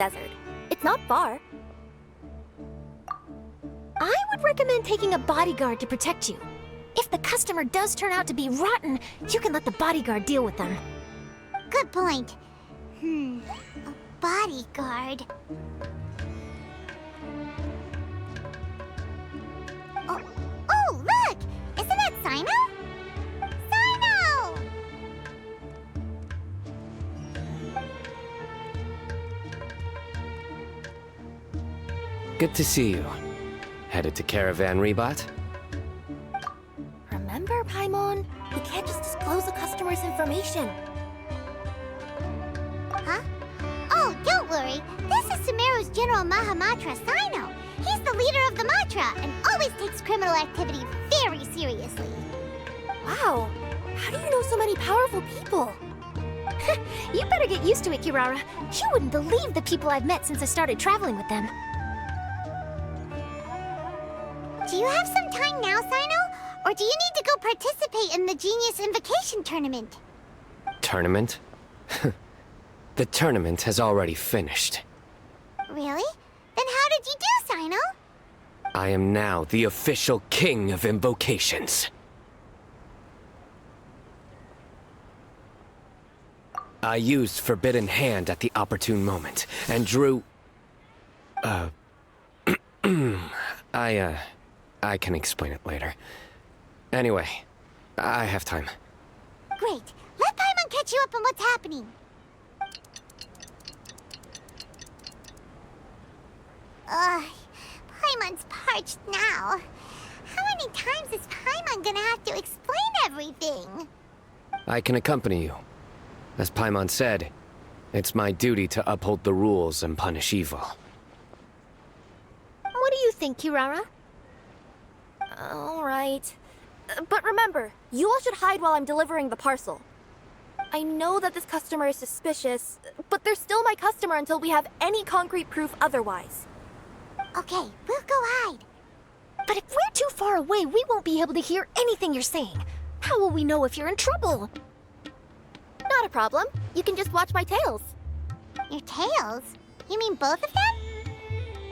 desert. It's not far. I would recommend taking a bodyguard to protect you. If the customer does turn out to be rotten, you can let the bodyguard deal with them. Good point. A bodyguard. Oh, look! Isn't that Sino? Sino! Good to see you. Headed to Caravan Rebot? Remember, Paimon? We can't just disclose the customer's information. Huh? Oh, don't worry. This is Sumeru's General Mahamatra Sino. He's the leader of the Matra and always takes criminal activity very seriously. Wow, how do you know so many powerful people? You better get used to it, Kirara. You wouldn't believe the people I've met since I started traveling with them. Do you have some time now, Sino? Or do you need to go participate in the Genius Invocation Tournament? Tournament? The tournament has already finished. Really? Then how did you do, Sino? I am now the official king of invocations. I used Forbidden Hand at the opportune moment, and drew... I can explain it later. Anyway, I have time. Great. Let Paimon catch you up on what's happening. Paimon's parched now. How many times is Paimon gonna have to explain everything? I can accompany you. As Paimon said, it's my duty to uphold the rules and punish evil. What do you think, Kirara? All right. But remember, you all should hide while I'm delivering the parcel. I know that this customer is suspicious, but they're still my customer until we have any concrete proof otherwise. Okay, we'll go hide. But if we're too far away, we won't be able to hear anything you're saying. How will we know if you're in trouble? Not a problem. You can just watch my tails. Your tails? You mean both of them?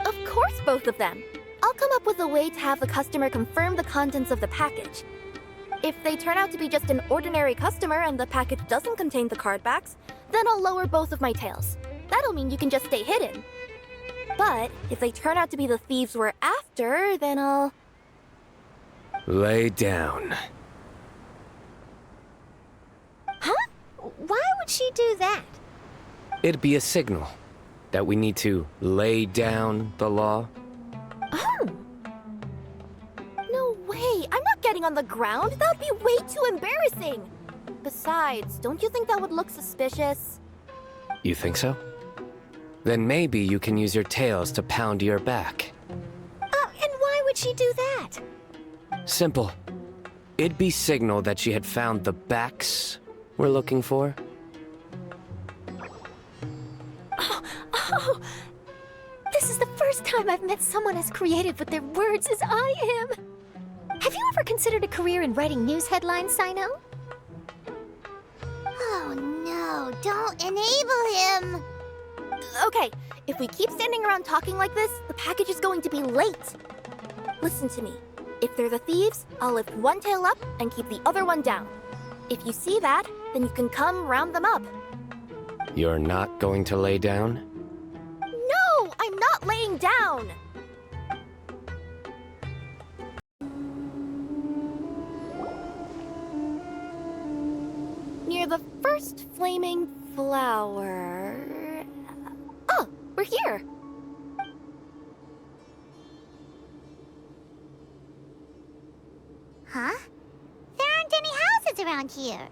Of course, both of them. I'll come up with a way to have the customer confirm the contents of the package. If they turn out to be just an ordinary customer and the package doesn't contain the card backs, then I'll lower both of my tails. That'll mean you can just stay hidden. But if they turn out to be the thieves we're after, then I'll... Lay down. Huh? Why would she do that? It'd be a signal that we need to lay down the law. Oh! No way! I'm not getting on the ground! That would be way too embarrassing! Besides, don't you think that would look suspicious? You think so? Then maybe you can use your tails to pound your back. And why would she do that? Simple. It'd be signal that she had found the backs we're looking for. Oh! This is the first time I've met someone as creative with their words as I am. Have you ever considered a career in writing news headlines, Sino? Oh no, don't enable him! Okay, if we keep standing around talking like this, the package is going to be late. Listen to me. If they're the thieves, I'll lift one tail up and keep the other one down. If you see that, then you can come round them up. You're not going to lay down? No, I'm not laying down! Near the first flaming flower... Oh, we're here! Huh? There aren't any houses around here.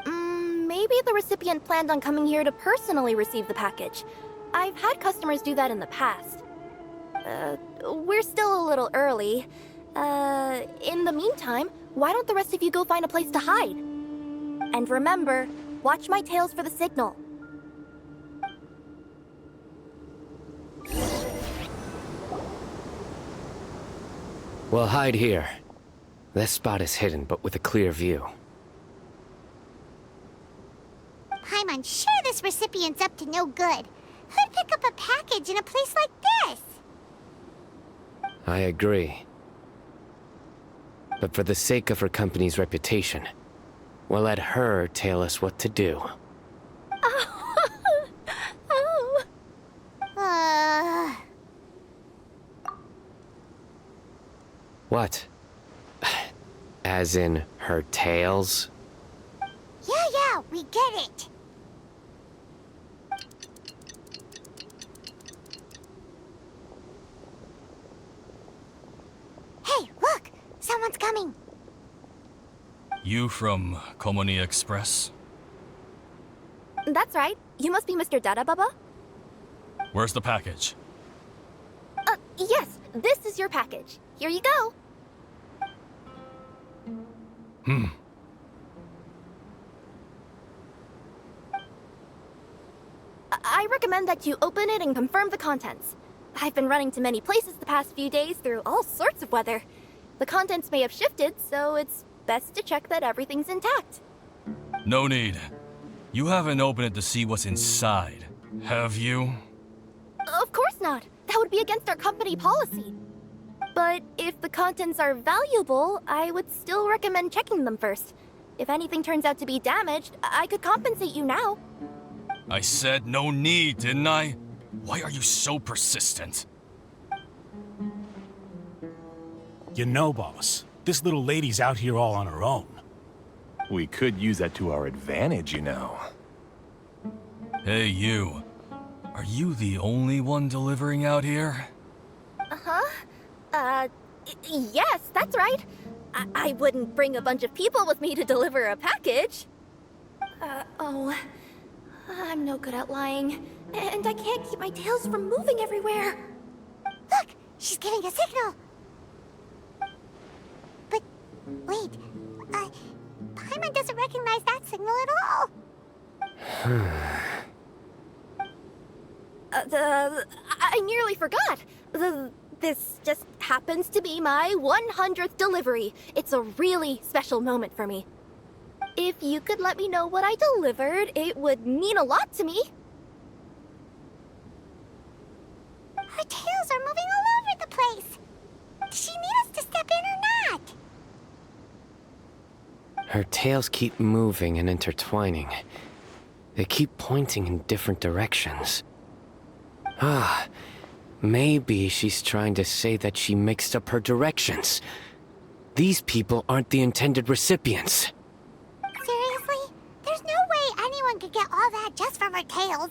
Maybe the recipient planned on coming here to personally receive the package. I've had customers do that in the past. We're still a little early. In the meantime, why don't the rest of you go find a place to hide? And remember, watch my tails for the signal. We'll hide here. This spot is hidden, but with a clear view. I'm unsure this this recipient's up to no good. Who'd pick up a package in a place like this? I agree. But for the sake of her company's reputation, we'll let her tell us what to do. Oh. What? As in her tails? Yeah, we get it. Hey, look! Someone's coming. You from Komoni Express? That's right. You must be Mr. Dada Baba? Where's the package? Yes, this is your package. Here you go. I recommend that you open it and confirm the contents. I've been running to many places the past few days through all sorts of weather. The contents may have shifted, so it's best to check that everything's intact. No need. You haven't opened it to see what's inside, have you? Of course not. That would be against our company policy. But if the contents are valuable, I would still recommend checking them first. If anything turns out to be damaged, I could compensate you now. I said no need, didn't I? Why are you so persistent? You know, boss, this little lady's out here all on her own. We could use that to our advantage, you know. Hey, you. Are you the only one delivering out here? Yes, that's right. I wouldn't bring a bunch of people with me to deliver a package. I'm no good at lying. And I can't keep my tails from moving everywhere. Look! She's giving a signal! But, wait, Paimon doesn't recognize that signal at all! I nearly forgot. This just happens to be my 100th delivery. It's a really special moment for me. If you could let me know what I delivered, it would mean a lot to me. Her tails are moving all over the place! Does she need us to step in or not? Her tails keep moving and intertwining. They keep pointing in different directions. Maybe she's trying to say that she mixed up her directions. These people aren't the intended recipients. Seriously? There's no way anyone could get all that just from her tails.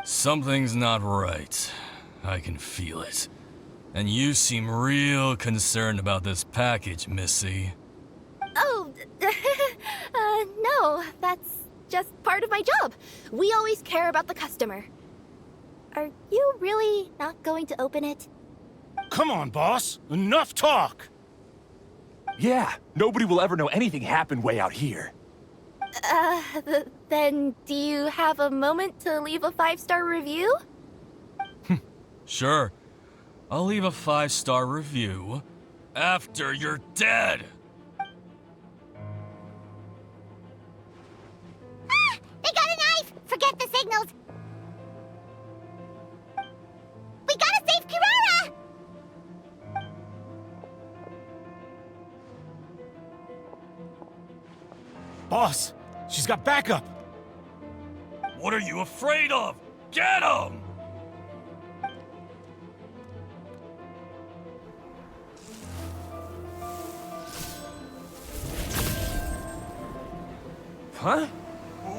Something's not right. I can feel it. And you seem real concerned about this package, Missy. Oh, no, that's just part of my job. We always care about the customer. Are you really not going to open it? Come on, boss. Enough talk! Yeah, nobody will ever know anything happened way out here. Then do you have a moment to leave a 5-star review? Sure. I'll leave a 5-star review after you're dead. Ah! They got a knife! Forget the signals! We gotta save Kirara! Boss, she's got backup! What are you afraid of? Get him! Huh?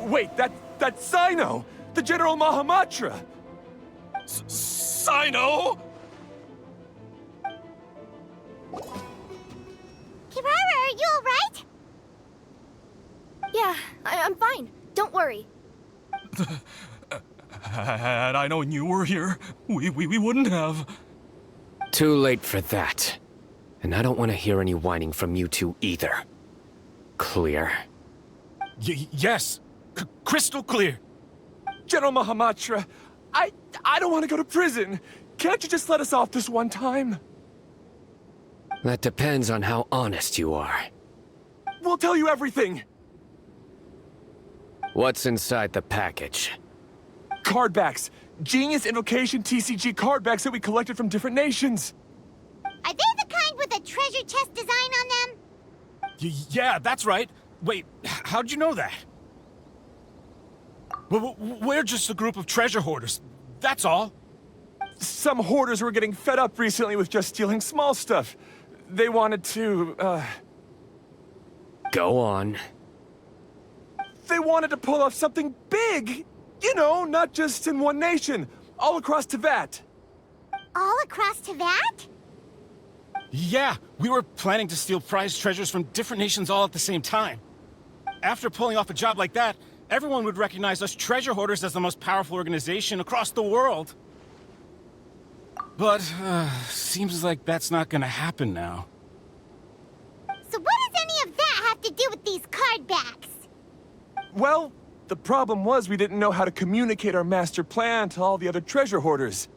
Wait, that's Sino! The General Mahamatra! Sino? Kirara, are you alright? Yeah, I'm fine. Don't worry. Had I known you were here, we wouldn't have. Too late for that. And I don't want to hear any whining from you two either. Clear? Yes! Crystal clear! General Mahamatra, I don't want to go to prison. Can't you just let us off this one time? That depends on how honest you are. We'll tell you everything. What's inside the package? Card backs. Genius Invocation TCG card backs that we collected from different nations. Are they the kind with a treasure chest design on them? Yeah, that's right. Wait, how'd you know that? We're just a group of treasure hoarders. That's all. Some hoarders were getting fed up recently with just stealing small stuff. They wanted to, Go on. They wanted to pull off something big. You know, not just in one nation. All across Teyvat. All across Teyvat? Yeah, we were planning to steal prized treasures from different nations all at the same time. After pulling off a job like that, everyone would recognize us treasure hoarders as the most powerful organization across the world. But, seems like that's not gonna happen now. So what does any of that have to do with these card backs? Well, the problem was we didn't know how to communicate our master plan to all the other treasure hoarders.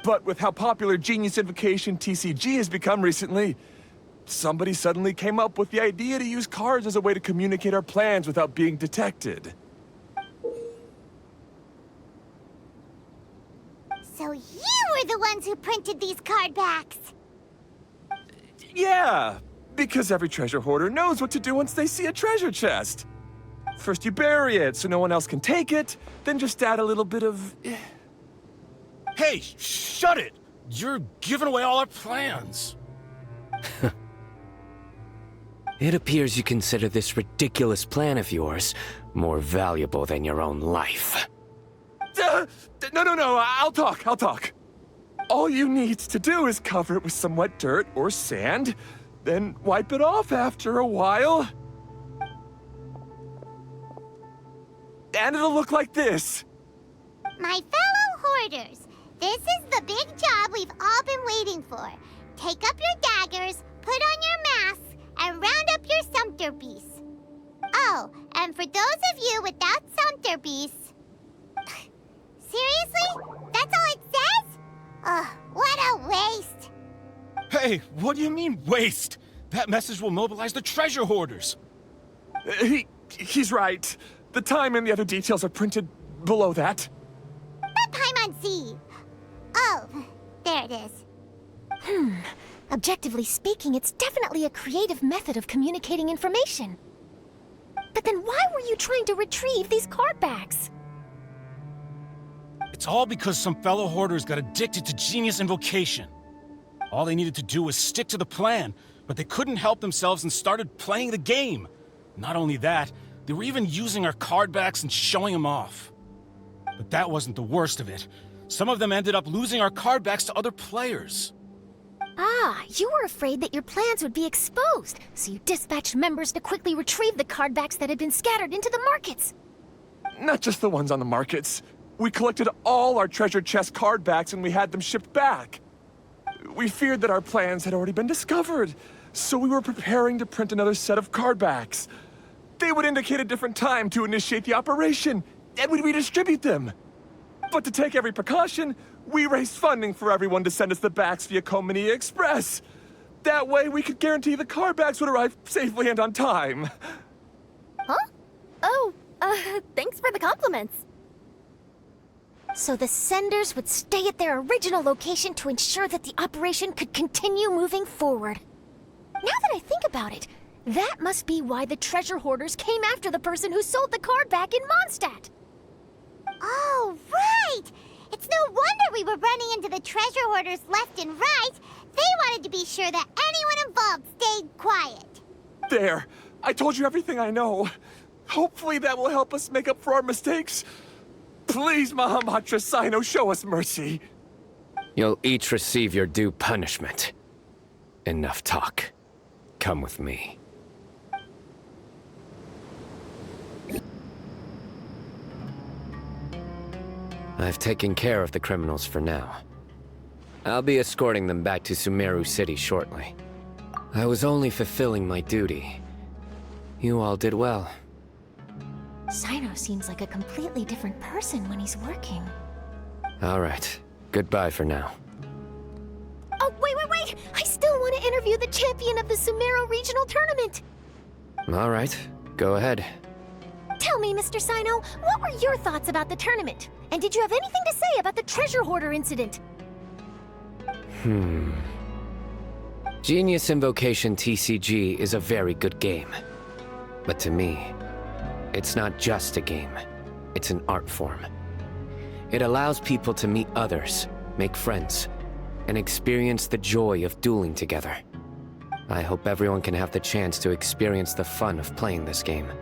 But with how popular Genius Invocation TCG has become recently, somebody suddenly came up with the idea to use cards as a way to communicate our plans without being detected. So you were the ones who printed these card backs. Yeah, because every treasure hoarder knows what to do once they see a treasure chest. First you bury it so no one else can take it, then just add a little bit of... Hey, shut it! You're giving away all our plans. It appears you consider this ridiculous plan of yours more valuable than your own life. No, I'll talk. All you need to do is cover it with some wet dirt or sand, then wipe it off after a while. And it'll look like this. My fellow hoarders, this is the big job we've all been waiting for. Take up your daggers, put on your masks, and round up your sumpter piece. Oh, and for those of you without sumpter piece... Seriously? That's all it says? Ugh, what a waste. Hey, what do you mean, waste? That message will mobilize the treasure hoarders. He's right. The time and the other details are printed below that. That Paimon-Z. Oh, there it is. Objectively speaking, it's definitely a creative method of communicating information. But then why were you trying to retrieve these card backs? It's all because some fellow hoarders got addicted to Genius Invocation. All they needed to do was stick to the plan, but they couldn't help themselves and started playing the game. Not only that, they were even using our card backs and showing them off. But that wasn't the worst of it. Some of them ended up losing our card backs to other players. Ah, you were afraid that your plans would be exposed, so you dispatched members to quickly retrieve the card backs that had been scattered into the markets. Not just the ones on the markets. We collected all our treasure chest card backs and we had them shipped back. We feared that our plans had already been discovered, so we were preparing to print another set of card backs. They would indicate a different time to initiate the operation, and we'd redistribute them. But to take every precaution, we raised funding for everyone to send us the backs via Komini Express. That way, we could guarantee the card backs would arrive safely and on time. Huh? Oh, thanks for the compliments. So the senders would stay at their original location to ensure that the operation could continue moving forward. Now that I think about it, that must be why the treasure hoarders came after the person who sold the card back in Mondstadt. Oh, right! It's no wonder we were running into the treasure hoarders left and right. They wanted to be sure that anyone involved stayed quiet. There, I told you everything I know. Hopefully that will help us make up for our mistakes. Please, Mahamatra Sino, show us mercy. You'll each receive your due punishment. Enough talk. Come with me. I've taken care of the criminals for now. I'll be escorting them back to Sumeru City shortly. I was only fulfilling my duty. You all did well. Sino seems like a completely different person when he's working. All right. Goodbye for now. Oh, wait! I still want to interview the champion of the Sumeru Regional Tournament! All right. Go ahead. Tell me, Mr. Sino, what were your thoughts about the tournament? And did you have anything to say about the treasure hoarder incident? Genius Invocation TCG is a very good game. But to me, it's not just a game. It's an art form. It allows people to meet others, make friends, and experience the joy of dueling together. I hope everyone can have the chance to experience the fun of playing this game.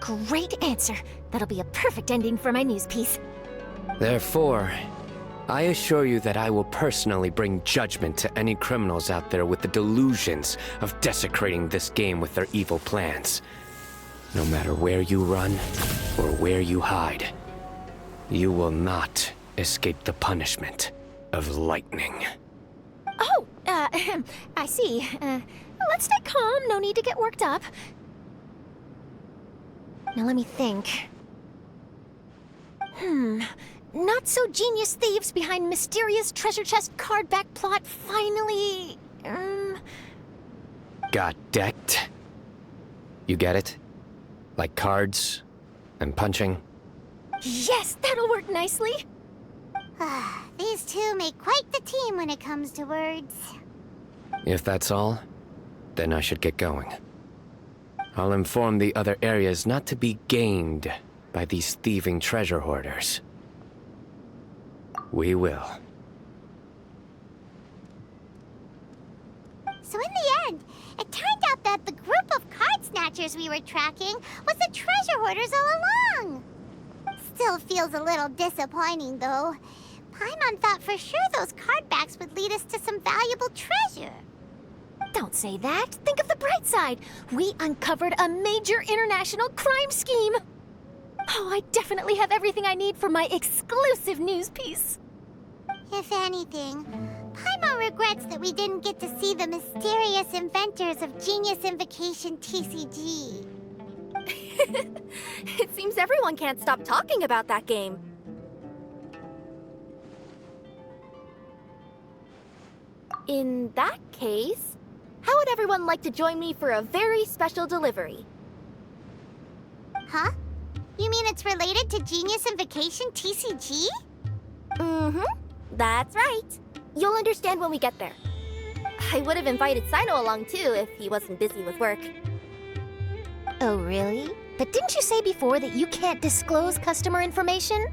Great answer. That'll be a perfect ending for my news piece. Therefore, I assure you that I will personally bring judgment to any criminals out there with the delusions of desecrating this game with their evil plans. No matter where you run or where you hide, you will not escape the punishment of lightning. Oh, I see. Let's stay calm. No need to get worked up. Now let me think. Not so genius thieves behind mysterious treasure chest card back plot finally... Got decked? You get it? Like cards and punching? Yes, that'll work nicely. These two make quite the team when it comes to words. If that's all, then I should get going. I'll inform the other areas not to be gamed by these thieving treasure hoarders. We will. So in the end, it turned out that the group of card snatchers we were tracking was the treasure hoarders all along. Still feels a little disappointing, though. Paimon thought for sure those card backs would lead us to some valuable treasure. Don't say that. Think of the bright side. We uncovered a major international crime scheme. Oh, I definitely have everything I need for my exclusive news piece. If anything, Paimon regrets that we didn't get to see the mysterious inventors of Genius Invocation TCG. It seems everyone can't stop talking about that game. In that case, how would everyone like to join me for a very special delivery? Huh? You mean it's related to Genius Invocation TCG? Mm-hmm. That's right. You'll understand when we get there. I would have invited Sino along too if he wasn't busy with work. Oh, really? But didn't you say before that you can't disclose customer information?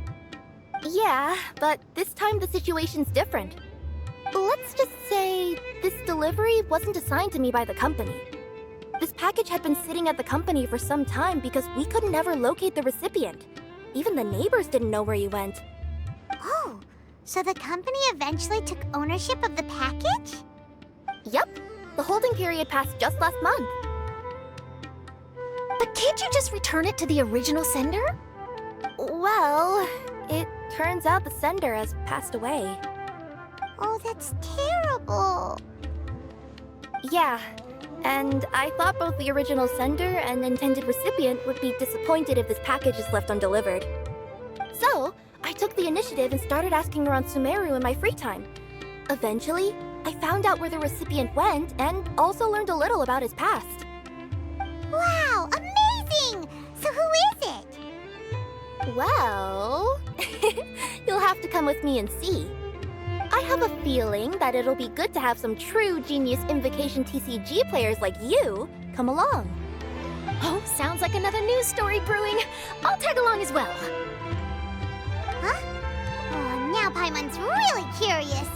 Yeah, but this time the situation's different. Let's just say this delivery wasn't assigned to me by the company. This package had been sitting at the company for some time because we could never locate the recipient. Even the neighbors didn't know where he went. Oh, so the company eventually took ownership of the package? Yep, the holding period passed just last month. But can't you just return it to the original sender? Well, it turns out the sender has passed away. Oh, that's terrible. Yeah, and I thought both the original sender and intended recipient would be disappointed if this package is left undelivered. So, I took the initiative and started asking around Sumeru in my free time. Eventually, I found out where the recipient went and also learned a little about his past. Wow, amazing! So who is it? Well, you'll have to come with me and see. I have a feeling that it'll be good to have some true Genius Invocation TCG players like you come along. Oh, sounds like another news story brewing. I'll tag along as well. Huh? Oh, now Paimon's really curious.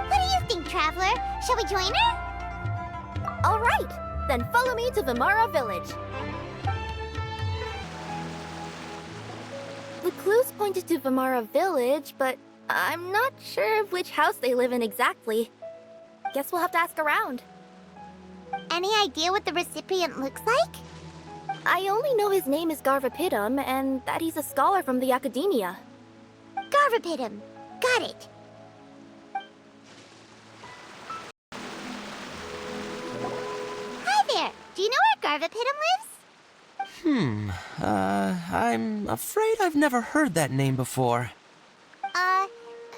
What do you think, Traveler? Shall we join her? All right, then follow me to Vimara Village. The clues pointed to Vimara Village, but I'm not sure of which house they live in exactly. Guess we'll have to ask around. Any idea what the recipient looks like? I only know his name is Garvapitum and that he's a scholar from the Academia. Garvapitum. Got it. Hi there. Do you know where Garvapitum lives? I'm afraid I've never heard that name before.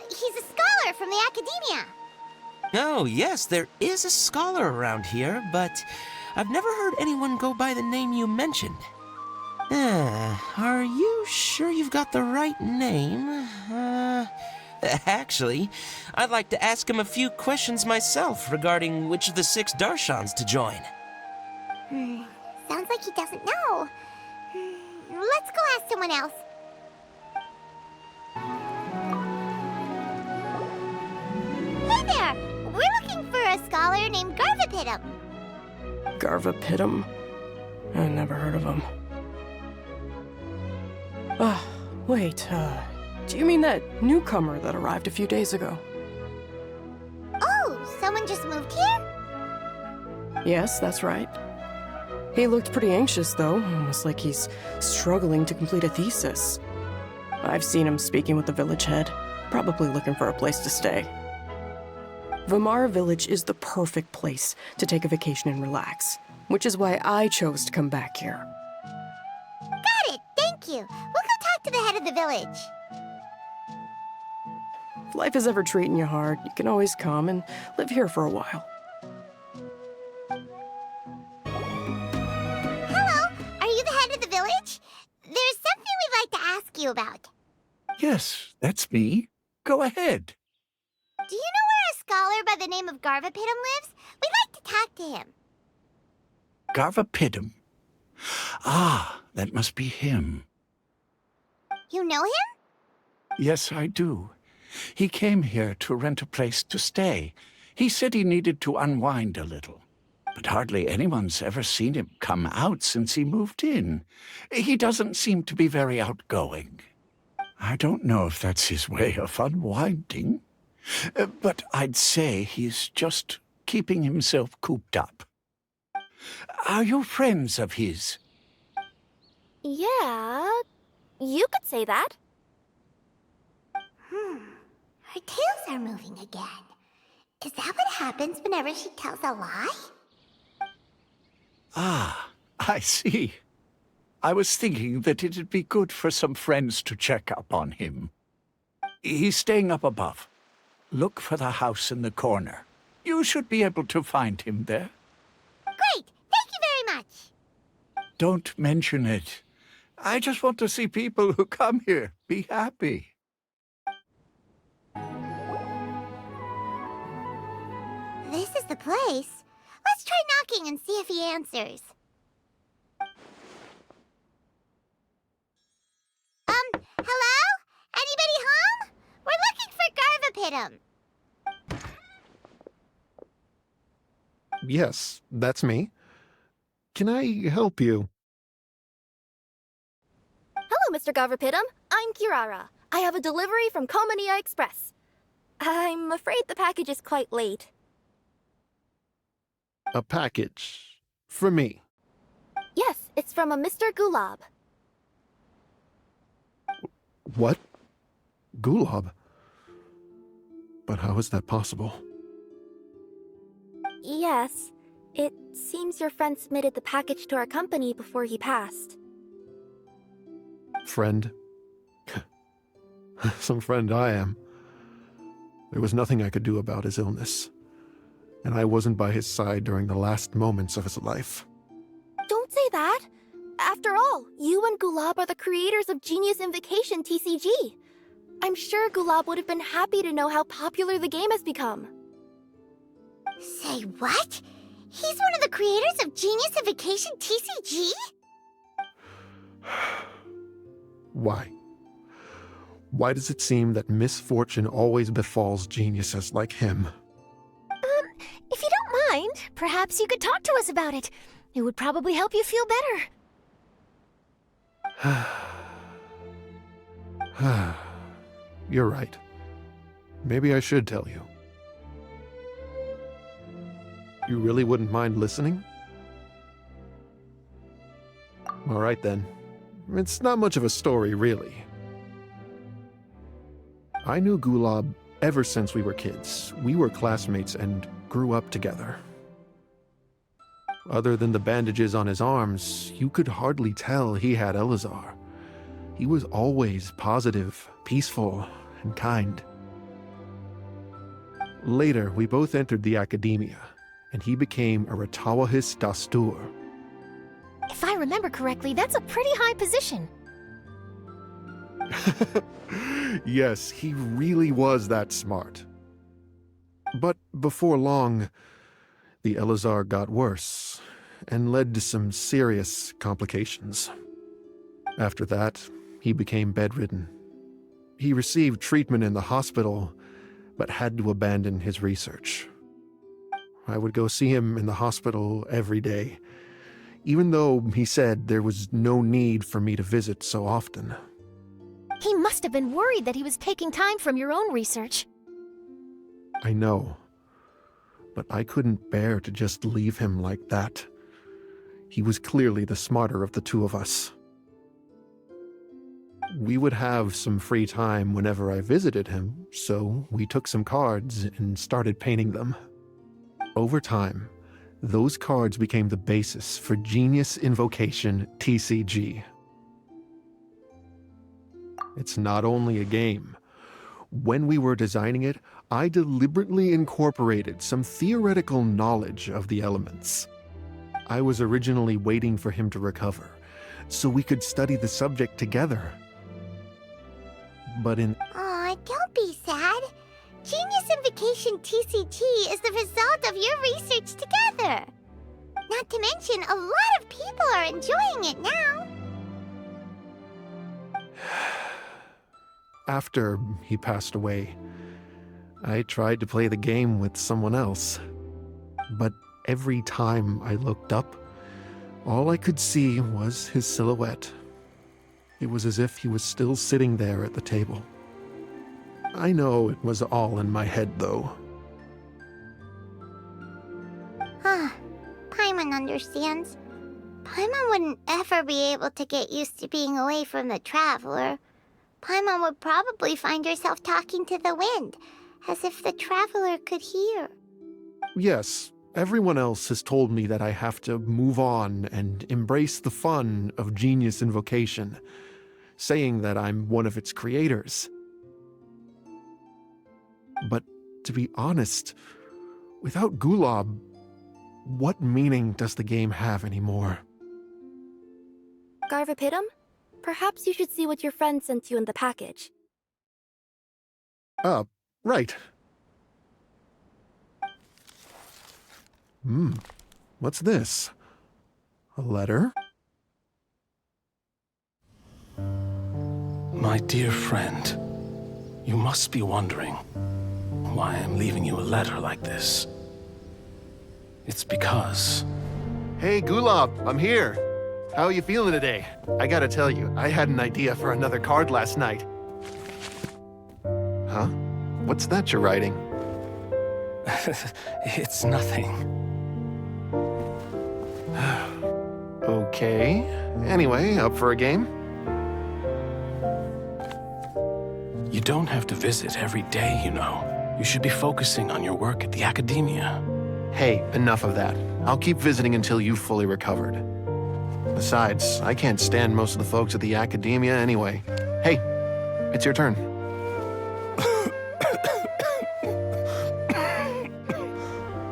He's a scholar from the Academia. Oh, yes, there is a scholar around here, but I've never heard anyone go by the name you mentioned. Are you sure you've got the right name? Actually, I'd like to ask him a few questions myself regarding which of the 6 Darshans to join. Sounds like he doesn't know. Let's go ask someone else. Hey there! We're looking for a scholar named Garvapitum. Garvapitum? I never heard of him. Wait, do you mean that newcomer that arrived a few days ago? Oh, someone just moved here? Yes, that's right. He looked pretty anxious, though, almost like he's struggling to complete a thesis. I've seen him speaking with the village head, probably looking for a place to stay. Vamara Village is the perfect place to take a vacation and relax, which is why I chose to come back here. Got it, thank you. We'll go talk to the head of the village. If life is ever treating you hard, you can always come and live here for a while. Hello, are you the head of the village? There's something we'd like to ask you about. Yes, that's me. Go ahead. Do you know where a scholar by the name of Garvapitum lives? We'd like to talk to him. Garvapitum. Ah, that must be him. You know him? Yes, I do. He came here to rent a place to stay. He said he needed to unwind a little. But hardly anyone's ever seen him come out since he moved in. He doesn't seem to be very outgoing. I don't know if that's his way of unwinding, but I'd say he's just keeping himself cooped up. Are you friends of his? Yeah, you could say that. Her tails are moving again. Is that what happens whenever she tells a lie? Ah, I see. I was thinking that it'd be good for some friends to check up on him. He's staying up above. Look for the house in the corner. You should be able to find him there. Great! Thank you very much! Don't mention it. I just want to see people who come here be happy. This is the place. Let's try knocking and see if he answers. Hello? Anybody home? We're looking for Garvapitum. Yes, that's me. Can I help you? Hello, Mr. Garvapitum. I'm Kirara. I have a delivery from Komania Express. I'm afraid the package is quite late. A package. For me. Yes, it's from a Mr. Gulab. What? Gulab? But how is that possible? Yes, it seems your friend submitted the package to our company before he passed. Friend? Some friend I am. There was nothing I could do about his illness, and I wasn't by his side during the last moments of his life. Don't say that! After all, you and Gulab are the creators of Genius Invocation TCG. I'm sure Gulab would have been happy to know how popular the game has become. Say what? He's one of the creators of Genius Invocation TCG? Why? Why does it seem that misfortune always befalls geniuses like him? If you don't mind, perhaps you could talk to us about it. It would probably help you feel better. You're right. Maybe I should tell you. You really wouldn't mind listening? All right then. It's not much of a story, really. I knew Gulab ever since we were kids. We were classmates and grew up together. Other than the bandages on his arms, you could hardly tell he had Elazar. He was always positive, peaceful, and kind. Later, we both entered the academia, and he became a Ratawahis Dastur. If I remember correctly, that's a pretty high position. Yes, he really was that smart. But before long, the Elazar got worse and led to some serious complications. After that, he became bedridden. He received treatment in the hospital, but had to abandon his research. I would go see him in the hospital every day, even though he said there was no need for me to visit so often. He must have been worried that he was taking time from your own research. I know, but I couldn't bear to just leave him like that. He was clearly the smarter of the two of us. We would have some free time whenever I visited him, so we took some cards and started painting them. Over time, those cards became the basis for Genius Invocation TCG. It's not only a game. When we were designing it, I deliberately incorporated some theoretical knowledge of the elements. I was originally waiting for him to recover, so we could study the subject together. But Aw, don't be sad. Genius Invocation TCG is the result of your research together. Not to mention, a lot of people are enjoying it now. After he passed away, I tried to play the game with someone else. But every time I looked up, all I could see was his silhouette. It was as if he was still sitting there at the table. I know it was all in my head, though. Paimon understands. Paimon wouldn't ever be able to get used to being away from the Traveler. Paimon would probably find herself talking to the wind, as if the Traveler could hear. Yes, everyone else has told me that I have to move on and embrace the fun of Genius Invocation, saying that I'm one of its creators. But to be honest, without Gulob, what meaning does the game have anymore? Garvapitum? Perhaps you should see what your friend sent you in the package. Right. What's this? A letter? My dear friend, you must be wondering why I'm leaving you a letter like this. It's because... Hey, Gulob, I'm here. How are you feeling today? I gotta tell you, I had an idea for another card last night. Huh? What's that you're writing? It's nothing. Okay. Anyway, up for a game? You don't have to visit every day, you know. You should be focusing on your work at the academia. Hey, enough of that. I'll keep visiting until you've fully recovered. Besides, I can't stand most of the folks at the academia anyway. Hey, it's your turn.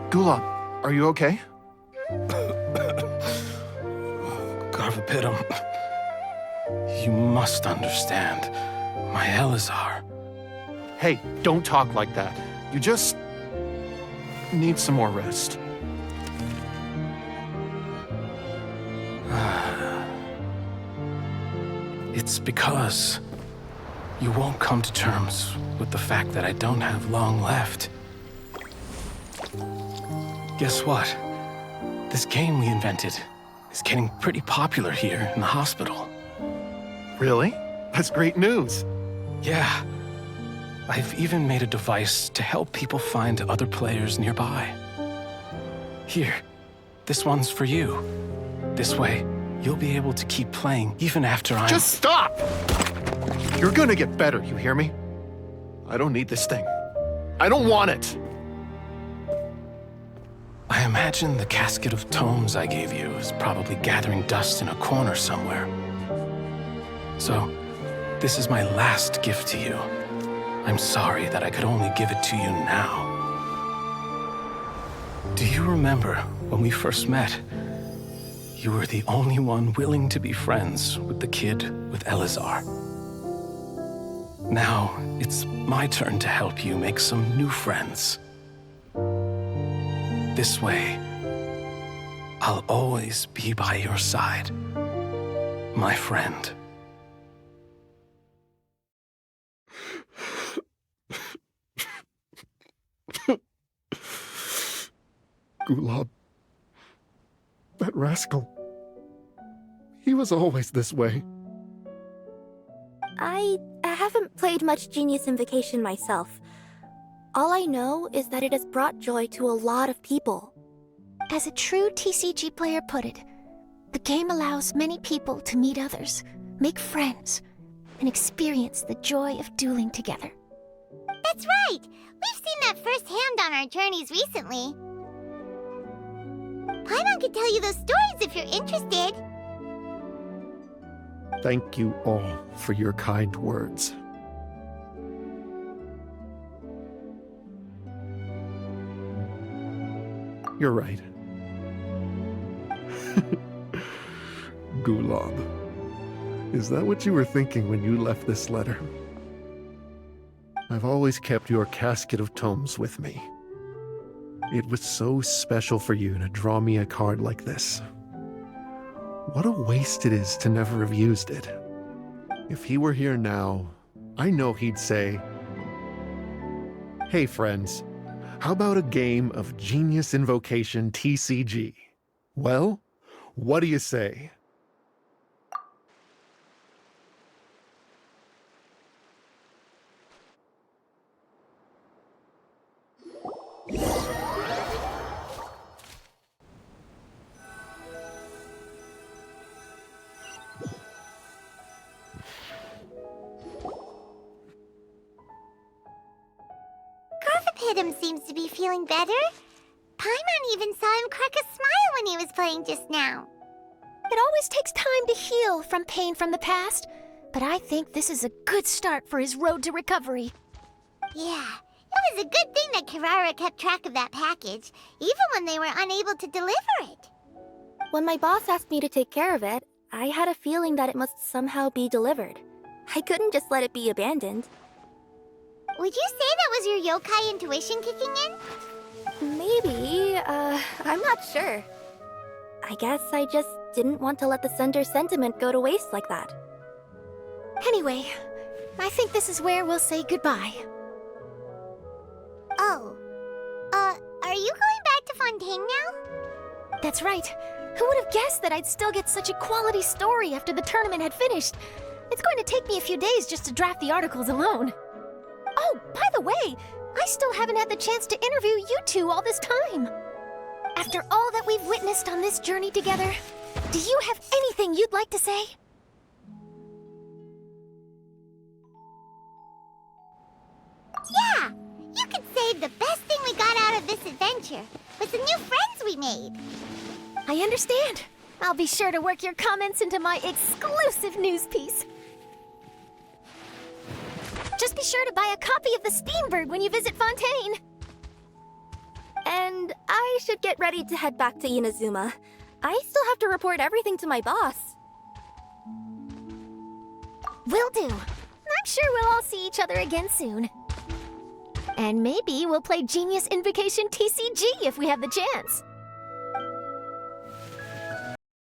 Gulob, are you okay? Garvapitum, you must understand. My Elazar. Hey, don't talk like that. You just need some more rest. It's because you won't come to terms with the fact that I don't have long left. Guess what? This game we invented is getting pretty popular here in the hospital. Really? That's great news. Yeah. I've even made a device to help people find other players nearby. Here, this one's for you. This way, you'll be able to keep playing even after I'm... Just stop! You're gonna get better, you hear me? I don't need this thing. I don't want it! I imagine the casket of tomes I gave you is probably gathering dust in a corner somewhere. So, this is my last gift to you. I'm sorry that I could only give it to you now. Do you remember when we first met? You were the only one willing to be friends with the kid with Elazar. Now, it's my turn to help you make some new friends. This way, I'll always be by your side, my friend. Gulab. That rascal. He was always this way. I haven't played much Genius Invocation myself. All I know is that it has brought joy to a lot of people. As a true TCG player put it, the game allows many people to meet others, make friends, and experience the joy of dueling together. That's right! We've seen that firsthand on our journeys recently. Paimon could tell you those stories if you're interested. Thank you all for your kind words. You're right. Gulab. Is that what you were thinking when you left this letter? I've always kept your casket of tomes with me. It was so special for you to draw me a card like this. What a waste it is to never have used it. If he were here now, I know he'd say, "Hey friends, how about a game of Genius Invocation TCG? Well, what do you say?" Garfapidum seems to be feeling better. Paimon even saw him crack a smile when he was playing just now. It always takes time to heal from pain from the past, but I think this is a good start for his road to recovery. Yeah, it was a good thing that Kirara kept track of that package, even when they were unable to deliver it. When my boss asked me to take care of it, I had a feeling that it must somehow be delivered. I couldn't just let it be abandoned. Would you say that was your yokai intuition kicking in? Maybe, I'm not sure. I guess I just didn't want to let the sender's sentiment go to waste like that. Anyway, I think this is where we'll say goodbye. Oh. Are you going back to Fontaine now? That's right. Who would have guessed that I'd still get such a quality story after the tournament had finished? It's going to take me a few days just to draft the articles alone. Oh, by the way, I still haven't had the chance to interview you two all this time. After all that we've witnessed on this journey together, do you have anything you'd like to say? Yeah! You could say the best thing we got out of this adventure was the new friends we made. I understand. I'll be sure to work your comments into my exclusive news piece. Just be sure to buy a copy of the Steambird when you visit Fontaine. And I should get ready to head back to Inazuma. I still have to report everything to my boss. Will do. I'm sure we'll all see each other again soon. And maybe we'll play Genius Invocation TCG if we have the chance.